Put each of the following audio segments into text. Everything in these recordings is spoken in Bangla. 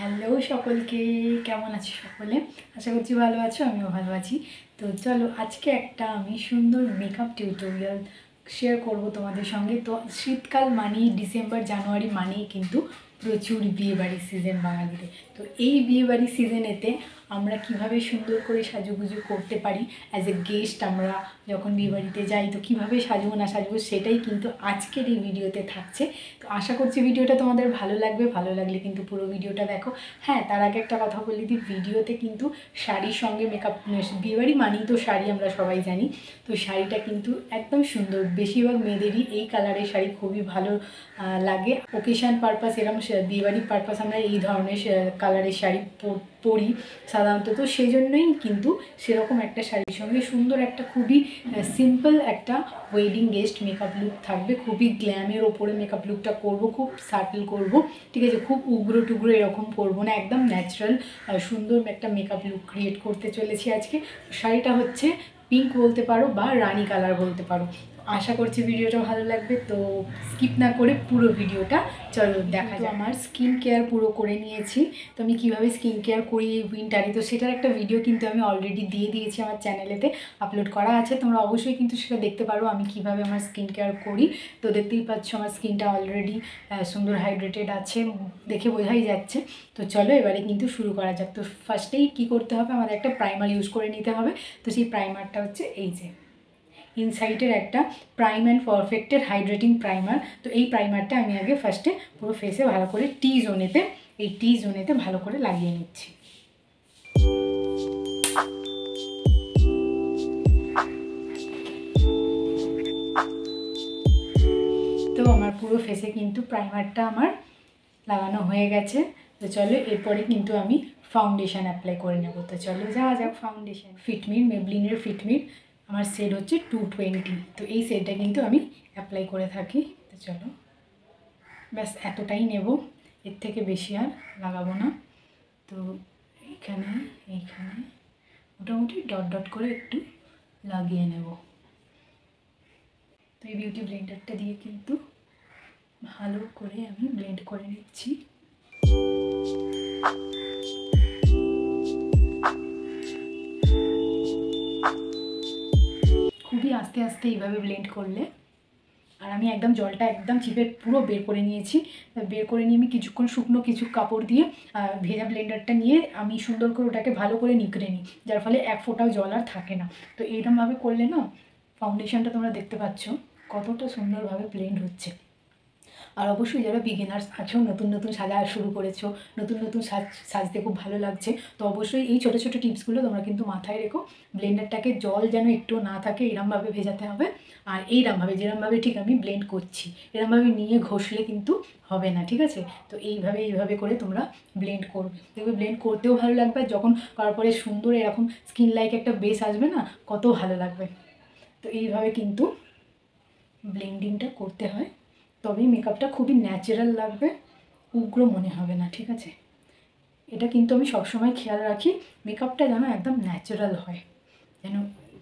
হ্যালো সকলকে, কেমন আছো সকলে? আশা করছি ভালো আছো, আমিও ভালো আছি। তো চলো আজকে একটা আমি সুন্দর মেকআপ টিউটোরিয়াল শেয়ার করব তোমাদের সঙ্গে। তো শীতকাল মানেই ডিসেম্বর জানুয়ারি মানেই কিন্তু প্রচুর বিয়েবাড়ির সিজন বাঙালিতে। তো এই বিয়েবাড়ির সিজনেতে আমরা কিভাবে সুন্দর করে সাজুগুজু করতে পারি, অ্যাজ এ গেস্ট আমরা যখন বিয়েবাড়িতে যাই তো কীভাবে সাজবো না সাজবো সেটাই কিন্তু আজকের এই ভিডিওতে থাকছে। তো আশা করছি ভিডিওটা তোমাদের ভালো লাগবে, ভালো লাগলে কিন্তু পুরো ভিডিওটা দেখো। হ্যাঁ, তার আগে একটা কথা বলে দিই, ভিডিওতে কিন্তু শাড়ির সঙ্গে মেকআপ, বিয়েবাড়ি মানেই তো শাড়ি আমরা সবাই জানি। তো শাড়িটা কিন্তু একদম সুন্দর, বেশিরভাগ মেয়েদেরই এই কালারের শাড়ি খুবই ভালো লাগে। ওকেশান পারপাস, এরকম বিয়েবাড়ির পারপাস আমরা এই ধরনের কালারের শাড়ি পরি সাধারণত। তো সেই জন্যই কিন্তু সেরকম একটা শাড়ির সঙ্গে সুন্দর একটা খুবই সিম্পল একটা ওয়েডিং গেস্ট মেকআপ লুক থাকবে। খুবই গ্ল্যামের ওপরে মেকআপ লুকটা করব, খুব সাটল করব, ঠিক আছে? খুব উগ্র টুগ্রো এরকম করবো না, একদম ন্যাচারাল সুন্দর একটা মেকআপ লুক ক্রিয়েট করতে চলেছি আজকে। শাড়িটা হচ্ছে পিঙ্ক বলতে পারো বা রানী কালার বলতে পারো। আশা করছি ভিডিওটা ভালো লাগবে, তো স্কিপ না করে পুরো ভিডিওটা চলো দেখা যায়। আমার স্কিন কেয়ার পুরো করে নিয়েছি। তো আমি কীভাবে স্কিন কেয়ার করি এই উইন্টারে, তো সেটার একটা ভিডিও কিন্তু আমি অলরেডি দিয়ে দিয়েছি, আমার চ্যানেলেতে আপলোড করা আছে। তোমরা অবশ্যই কিন্তু সেটা দেখতে পারো আমি কিভাবে আমার স্কিন কেয়ার করি। তো দেখতেই পাচ্ছ আমার স্কিনটা অলরেডি সুন্দর হাইড্রেটেড আছে, দেখে বোঝাই যাচ্ছে। তো চলো এবারে কিন্তু শুরু করা যাক। তো ফার্স্টেই কী করতে হবে, আমাদের একটা প্রাইমার ইউজ করে নিতে হবে। তো সেই প্রাইমারটা হচ্ছে এই যে ইনসাইটের একটা প্রাইম অ্যান্ড পারফেক্টের হাইড্রেটিং প্রাইমার। তো এই প্রাইমারটা আমি আগে ফার্স্টে পুরো ফেসে ভালো করে টি জোনেতে ভালো করে লাগিয়ে নিচ্ছি। তো আমার পুরো ফেসে কিন্তু প্রাইমারটা আমার লাগানো হয়ে গেছে। তো চলো এরপরে কিন্তু আমি ফাউন্ডেশন অ্যাপ্লাই করে নেব। তো চলো যাওয়া যাক। ফাউন্ডেশন ফিটমির, মেবলিনের ফিটমির, আমার শেড হচ্ছে 220। তো এই শেডটা কিন্তু আমি অ্যাপ্লাই করে থাকি। তো চলো ব্যাস এতটাই নেব, এর থেকে বেশি আর লাগাবো না। তো এইখানে মোটামুটি ডট ডট করে একটু লাগিয়ে নেব। তো এই বিউটি ব্লেন্ডারটা দিয়ে কিন্তু ভালো করে আমি ব্লেন্ড করে নিচ্ছি। খুবই আস্তে আস্তে এইভাবে ব্লেন্ড করলে। আর আমি একদম জলটা একদম চিপে পুরো বের করে নিয়েছি। বের করে নিয়ে আমি কিছুক্ষণ শুকনো কিছু কাপড় দিয়ে ভেজা ব্লেন্ডারটা নিয়ে আমি সুন্দর করে ওটাকে ভালো করে নিগড়ে নিই, যার ফলে এক ফোঁটাও জল আর থাকে না। তো এইরকমভাবে করলে না ফাউন্ডেশনটা তোমরা দেখতে পাচ্ছ কতটা সুন্দরভাবে ব্লেন্ড হচ্ছে। আর অবশ্যই যারা বিগিনার্স আছো, নতুন সাজা শুরু করেছো, নতুন সাজতে খুব ভালো লাগছে, তো অবশ্যই এই ছোটো ছোটো টিপসগুলো তোমরা কিন্তু মাথায় রেখো। ব্লেন্ডারটাকে জল যেন একটু না থাকে এরমভাবে ভেজাতে হবে। আর এইরমভাবে যেরমভাবে ঠিক আমি ব্লেন্ড করছি এরমভাবে নিয়ে ঘষলে কিন্তু হবে না, ঠিক আছে? তো এইভাবে করে তোমরা ব্লেন্ড করবে, দেখবে ব্লেন্ড করতেও ভালো লাগবে। যখন করার পরে সুন্দর এরকম স্কিন লাইক একটা বেস আসবে না, কত ভালো লাগবে। তো এইভাবে কিন্তু ব্লেন্ডিংটা করতে হয়, তবেই মেকআপটা খুবই ন্যাচারাল লাগবে, উগ্র মনে হবে না, ঠিক আছে? এটা কিন্তু আমি সবসময় খেয়াল রাখি, মেকআপটা যেন একদম ন্যাচারাল হয়, যেন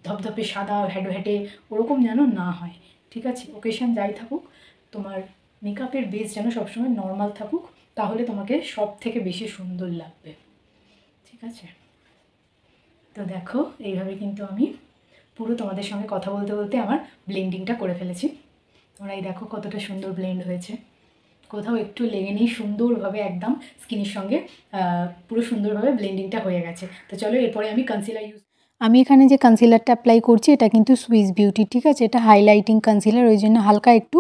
ধপধপে সাদা হেঁটে ওরকম যেন না হয়, ঠিক আছে? ওকেশান যাই থাকুক, তোমার মেকআপের বেস যেন সবসময় নর্মাল থাকুক, তাহলে তোমাকে সব থেকে বেশি সুন্দর লাগবে, ঠিক আছে? তো দেখো এইভাবে কিন্তু আমি পুরো তোমাদের সঙ্গে কথা বলতে বলতে আমার ব্লেন্ডিংটা করে ফেলেছি। তোমরা এই দেখো কতটা সুন্দর ব্লেন্ড হয়েছে, কোথাও একটু লেগে নেই, সুন্দরভাবে একদম স্কিনের সঙ্গে পুরো সুন্দরভাবে ব্লেন্ডিংটা হয়ে গেছে। তো চলো এরপরে আমি কনসিলার আমি এখানে যে কনসিলারটা অ্যাপ্লাই করছি এটা কিন্তু সুইস বিউটি, ঠিক আছে? এটা হাইলাইটিং কনসিলার, ওই জন্য হালকা একটু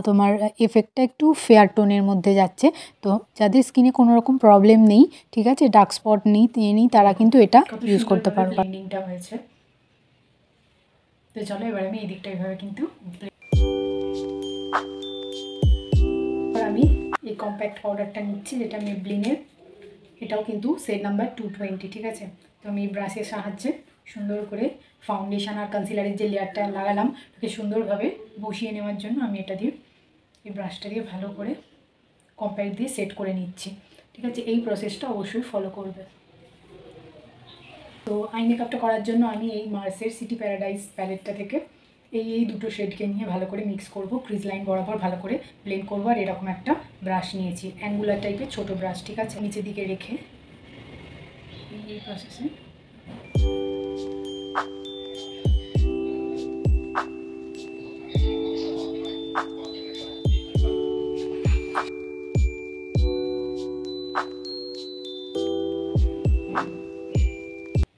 তোমার এফেক্টটা একটু ফেয়ার টোনের মধ্যে যাচ্ছে। তো যাদের স্কিনে কোনো রকম প্রবলেম নেই, ঠিক আছে, ডার্ক স্পট নেই, তারা কিন্তু এটা ইউজ করতে পারো। ব্লেন্ডিংটা হয়েছে। তো চলো এবার আমি এই দিকটা এইভাবে কিন্তু আমি এই কম্প্যাক্ট পাউডারটা নিচ্ছি, যেটা মেবলিনের, এটাও কিন্তু শেড নাম্বার 220, ঠিক আছে? তো আমি ব্রাশের সাহায্যে সুন্দর করে ফাউন্ডেশন আর কনসিলারের যে লেয়ারটা লাগালাম তাকে সুন্দরভাবে বসিয়ে নেওয়ার জন্য আমি এটা দিয়ে, এই ব্রাশটা দিয়ে ভালো করে কম্প্যাক্ট দিয়ে সেট করে নিচ্ছি, ঠিক আছে? এই প্রসেসটা অবশ্যই ফলো করবে। তো আই মেকআপটা করার জন্য আমি এই মার্সের সিটি প্যারাডাইস প্যালেটটা থেকে এই দুটো শেডকে নিয়ে ভালো করে মিক্স করব, ক্রিজ লাইন বরাবর ভালো করে ব্লেন্ড করবো। আর এরকম একটা ব্রাশ নিয়েছি, অ্যাঙ্গুলার টাইপের ছোট ব্রাশ, ঠিক আছে, নিচের দিকে রেখে এই প্রসেসে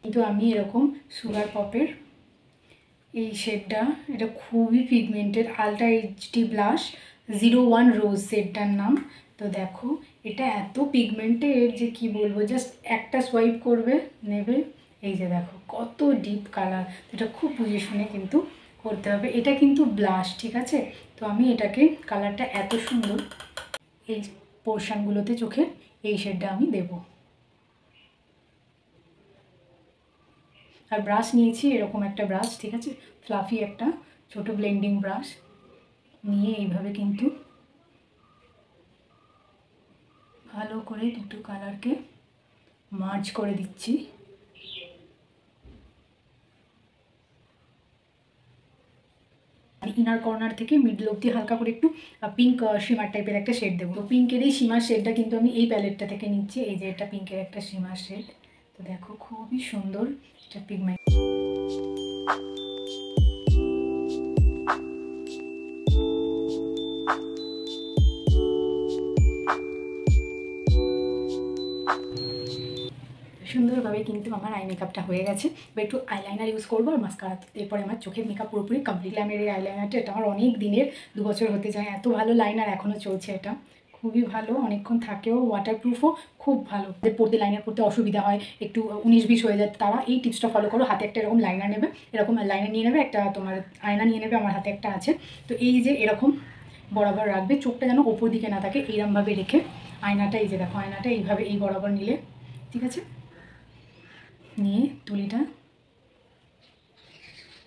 কিন্তু আমি এরকম সুগার পপের এই শেডটা, এটা খুবই পিগমেন্টেড, আলট্রা এইচডি ব্লাশ 01 রোজ শেডটার নাম। তো দেখো এটা এত পিগমেন্টেড যে কি বলবো, জাস্ট একটা সোয়াইপ করবে, নেবে, এই যে দেখো কত ডিপ কালার। এটা খুব বুঝে শুনে কিন্তু করতে হবে, এটা কিন্তু ব্লাশ, ঠিক আছে। তো আমি এটাকে কালারটা এত সুন্দর এই পোর্শনগুলোতে চোখে এই শেডটা আমি দেবো। আর ব্রাশ নিয়েছি এরকম একটা ব্রাশ, ঠিক আছে, ফ্লাফি একটা ছোট ব্লেন্ডিং ব্রাশ নিয়ে এইভাবে কিন্তু ভালো করে দুটো কালারকে মার্জ করে দিচ্ছি। ইনার কর্নার থেকে মিডল অব্দি হালকা করে একটু পিঙ্ক শিমার টাইপের একটা শেড দেবো। তো পিঙ্কের এই শিমার শেডটা কিন্তু আমি এই প্যালেটটা থেকে নিচ্ছি, এই যে এটা পিঙ্কের একটা শিমার শেড। তো দেখো খুবই সুন্দর এটা পিগমেন্ট। সুন্দরভাবে কিন্তু আমার আই মেকআপটা হয়ে গেছে। এবার একটু আইলাইনার ইউজ করবো আর মাস্কারা। এরপরে আমার চোখের মেকআপ পুরোপুরি কমপ্লিট। গ্ল্যামের এই আইলাইনারটা, এটা আমার অনেক দিনের, 2 বছর হতে যায়, এত ভালো লাইনার এখনও চলছে, এটা খুবই ভালো, অনেকক্ষণ থাকেও, ওয়াটারপ্রুফও খুব ভালো। পড়তে লাইনার পড়তে অসুবিধা হয়, একটু 19-20 হয়ে যায়, তারা এই টিপসটা ফলো করো। হাতে একটা এরকম লাইনার নেবে, এরকম লাইনার নিয়ে নেবে, একটা তোমার আয়না নিয়ে নেবে, আমার হাতে একটা আছে। তো এই যে এরকম বরাবর রাখবে, চোখটা যেন ওপর দিকে না থাকে, এইরকমভাবে রেখে আয়নাটা, এই যে দেখো আয়নাটা এইভাবে এই বরাবর নিলে, ঠিক আছে, নিয়ে তুলিটা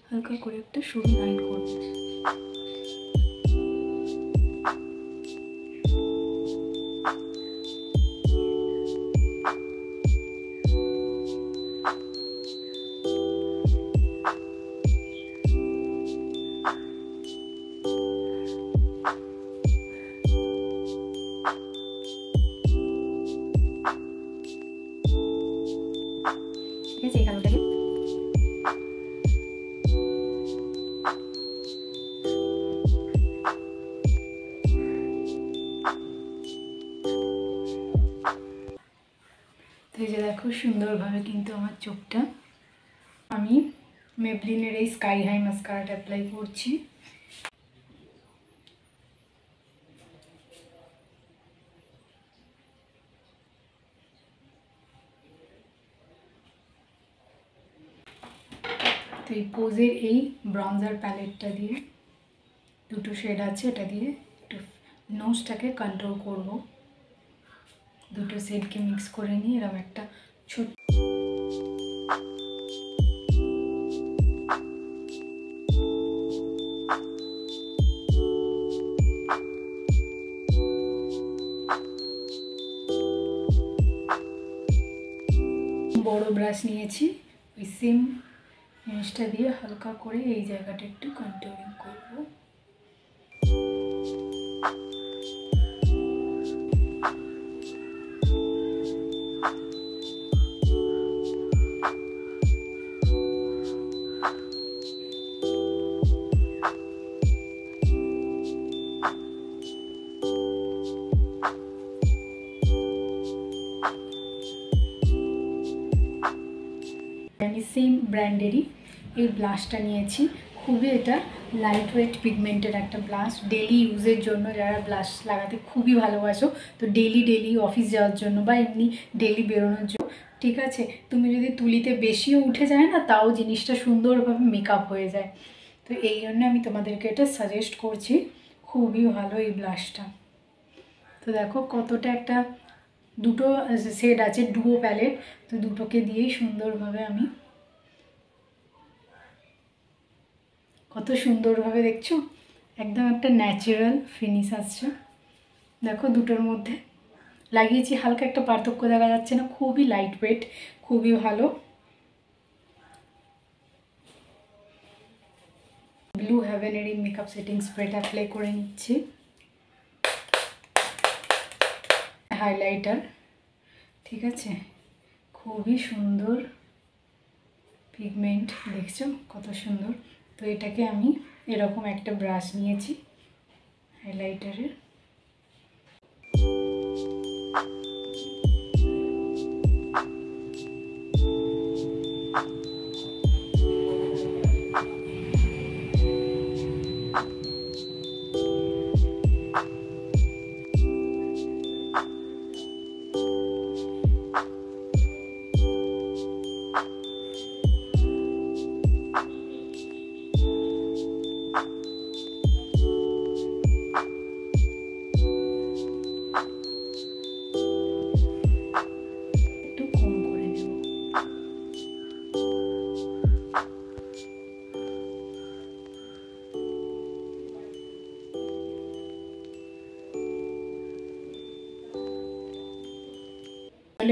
হালকা করে একটা সরু লাইন করব। ঠিক আছে, এই কালোটাকে তো এই যে দেখো সুন্দরভাবে কিন্তু আমার চোখটা, আমি মেবলিনের এই স্কাই হাই মাস্কারাটা অ্যাপ্লাই করছি। তো এই পোজের এই ব্রঞ্জার প্যালেটটা দিয়ে, দুটো শেড আছে, এটা দিয়ে একটু নোজটাকে কন্ট্রোল করব। দুটো শেডকে মিক্স করে নিয়ে এরকম একটা ছোট বড় ব্রাশ নিয়েছি, ওই সেম জিনিসটা দিয়ে হালকা করে এই জায়গাটা একটু কন্ট্রোলিং করব। আমি সেম ব্র্যান্ডেরই এই ব্লাশটা নিয়েছি, খুবই এটা লাইট ওয়েট পিগমেন্টের একটা ব্লাশ, ডেলি ইউজের জন্য, যারা ব্লাশ লাগাতে খুবই ভালোবাসো, তো ডেলি অফিস যাওয়ার জন্য বা এমনি ডেলি বেরোনোর জন্য, ঠিক আছে। তুমি যদি তুলিতে বেশিও উঠে যায় না, তাও জিনিসটা সুন্দরভাবে মেকআপ হয়ে যায়। তো এই জন্য আমি তোমাদেরকে এটা সাজেস্ট করছি, খুবই ভালো এই ব্লাশটা। তো দেখো কতটা একটা, দুটো শেড আছে, ডুও প্যালেট, তো দুটোকে দিয়েই সুন্দরভাবে আমি, কত সুন্দরভাবে দেখছো, একদম একটা ন্যাচারাল ফিনিশ আসছে। দেখো দুটোর মধ্যে লাগিয়েছি, হালকা একটা পার্থক্য দেখা যাচ্ছে না, খুবই লাইট ওয়েট, খুবই ভালো। ব্লু হেভেনেরই মেকআপ সেটিং স্প্রেটা অ্যাপ্লাই করে নিচ্ছি। হাইলাইটার, ঠিক আছে, খুবই সুন্দর পিগমেন্ট, দেখছো কত সুন্দর। তো এটাকে আমি এরকম একটা ব্রাশ নিয়েছি হাইলাইটারের।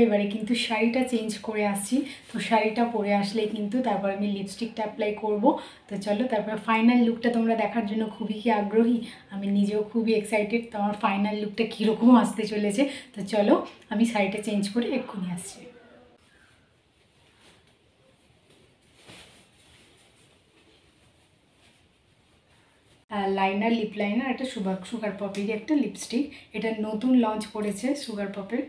এবারে কিন্তু শাড়িটা চেঞ্জ করে আসছি। তো শাড়িটা পরে আসলে কিন্তু তারপর আমি লিপস্টিকটা অ্যাপ্লাই করব। তো চলো তারপর ফাইনাল লুকটা তোমরা দেখার জন্য খুবই কি আগ্রহী, আমি নিজেও খুবই এক্সাইটেড তো আমার ফাইনাল লুকটা কীরকম আসতে চলেছে। তো চলো আমি শাড়িটা চেঞ্জ করে এক্ষুনি আসছি। লাইনার, লিপ লাইনার, একটা সুগার পপের একটা লিপস্টিক, এটা নতুন লঞ্চ করেছে সুগার পপের।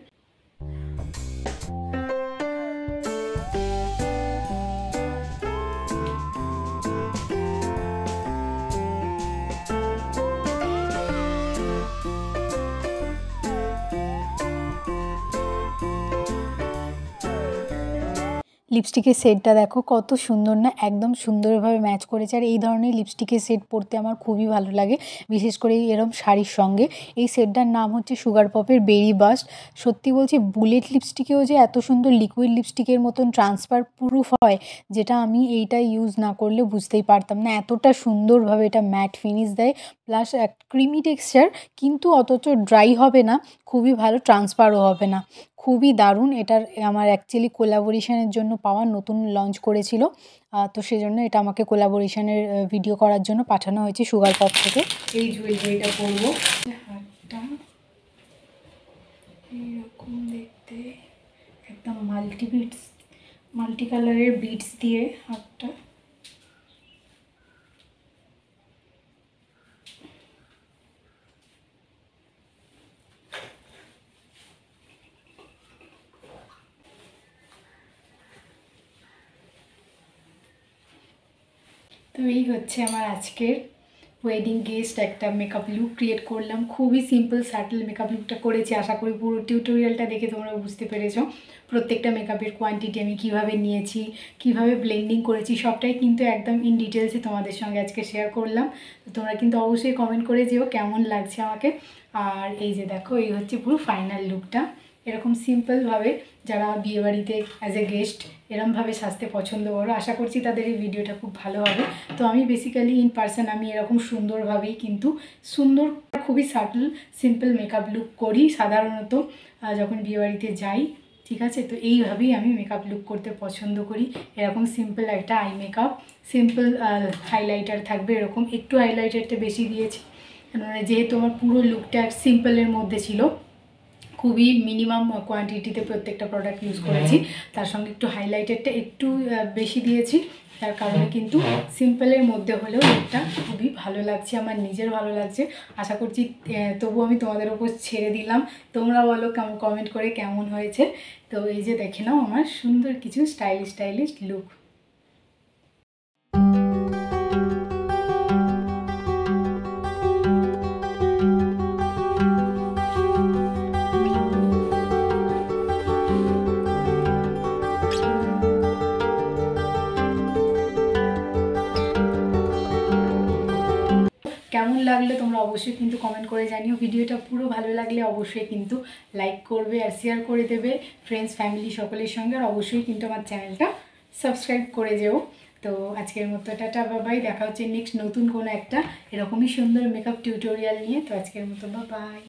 লিপস্টিকের সেটটা দেখো কত সুন্দর না, একদম সুন্দরভাবে ম্যাচ করেছে। আর এই ধরনের লিপস্টিকের সেট পরতে আমার খুবই ভালো লাগে, বিশেষ করে এরকম শাড়ির সঙ্গে। এই সেটটার নাম হচ্ছে সুগার পপের বেরি বাস্ট। সত্যি বলছি বুলেট লিপস্টিকেও যে এত সুন্দর লিকুইড লিপস্টিকের মতন ট্রান্সফার প্রুফ হয়, যেটা আমি এইটা ইউজ না করলে বুঝতেই পারতাম না। এতটা সুন্দরভাবে এটা ম্যাট ফিনিশ দেয়, প্লাস এক ক্রিমি টেক্সচার, কিন্তু অথচ ড্রাই হবে না, খুবই ভালো ট্রান্সফারও হবে না, খুবই দারুণ। এটার আমার অ্যাকচুয়ালি কোলাবোরেশনের জন্য পাওয়া, নতুন লঞ্চ করেছিল, তো সেজন্য এটা আমাকে কোলাবোরেশনের ভিডিও করার জন্য পাঠানো হয়েছে সুগার পপ থেকে। এই জুয়েলারিটা পরবো, হাতটা এরকম দেখতে, একদম মাল্টি কালারের বিটস দিয়ে হাতটা। তো এই হচ্ছে আমার আজকের ওয়েডিং গেস্ট একটা মেকআপ লুক ক্রিয়েট করলাম। খুবই সিম্পল সাটল মেকআপ লুকটা করেছি। আশা করি পুরো টিউটোরিয়ালটা দেখে তোমরা বুঝতে পেরেছো প্রত্যেকটা মেকআপের কোয়ান্টিটি আমি কিভাবে নিয়েছি, কিভাবে ব্লেন্ডিং করেছি, সবটাই কিন্তু একদম ইন ডিটেলসে তোমাদের সঙ্গে আজকে শেয়ার করলাম। তো তোমরা কিন্তু অবশ্যই কমেন্ট করে যেও কেমন লাগছে আমাকে। আর এই যে দেখো, এই হচ্ছে পুরো ফাইনাল লুকটা। এরকম সিম্পলভাবে যারা বিয়েবাড়িতে অ্যাজ এ গেস্ট এরমভাবে সাজতে পছন্দ করো, আশা করছি তাদের এই ভিডিওটা খুব ভালো হবে। তো আমি বেসিক্যালি ইন পার্সন আমি এরকম সুন্দরভাবেই কিন্তু খুবই সাটল সিম্পল মেকআপ লুক করি সাধারণত যখন বিয়েবাড়িতে যাই, ঠিক আছে। তো এইভাবেই আমি মেকআপ লুক করতে পছন্দ করি। এরকম সিম্পল একটা আই মেকআপ, সিম্পল হাইলাইটার থাকবে, এরকম একটু হাইলাইটারটা বেশি দিয়েছি মানে যেহেতু আমার পুরো লুকটা সিম্পলের মধ্যে ছিল, খুবই মিনিমাম কোয়ান্টিটিতে প্রত্যেকটা প্রোডাক্ট ইউজ করেছি, তার সঙ্গে একটু হাইলাইটারটা একটু বেশি দিয়েছি, তার কারণে কিন্তু সিম্পলের মধ্যে হলেও এটা খুবই ভালো লাগছে, আমার নিজের ভালো লাগছে। আশা করছি তবু আমি তোমাদের ওপর ছেড়ে দিলাম, তোমরা বলো কমেন্ট করে কেমন হয়েছে। তো এই যে দেখে নাও আমার সুন্দর কিছু স্টাইলিশ লুক। কেমন লাগলো তোমরা অবশ্যই কিন্তু কমেন্ট করে জানিও। ভিডিওটা পুরো ভালো লাগলে অবশ্যই কিন্তু লাইক করবে আর শেয়ার করে দেবে ফ্রেন্ডস ফ্যামিলি সকলের সঙ্গে, আর অবশ্যই কিন্তু আমার চ্যানেলটা সাবস্ক্রাইব করে যেও। তো আজকের মতো টাটা বাবাই, দেখা হচ্ছে নেক্সট নতুন কোনো একটা এরকমই সুন্দর মেকআপ টিউটোরিয়াল নিয়ে। তো আজকের মতো বাবাই।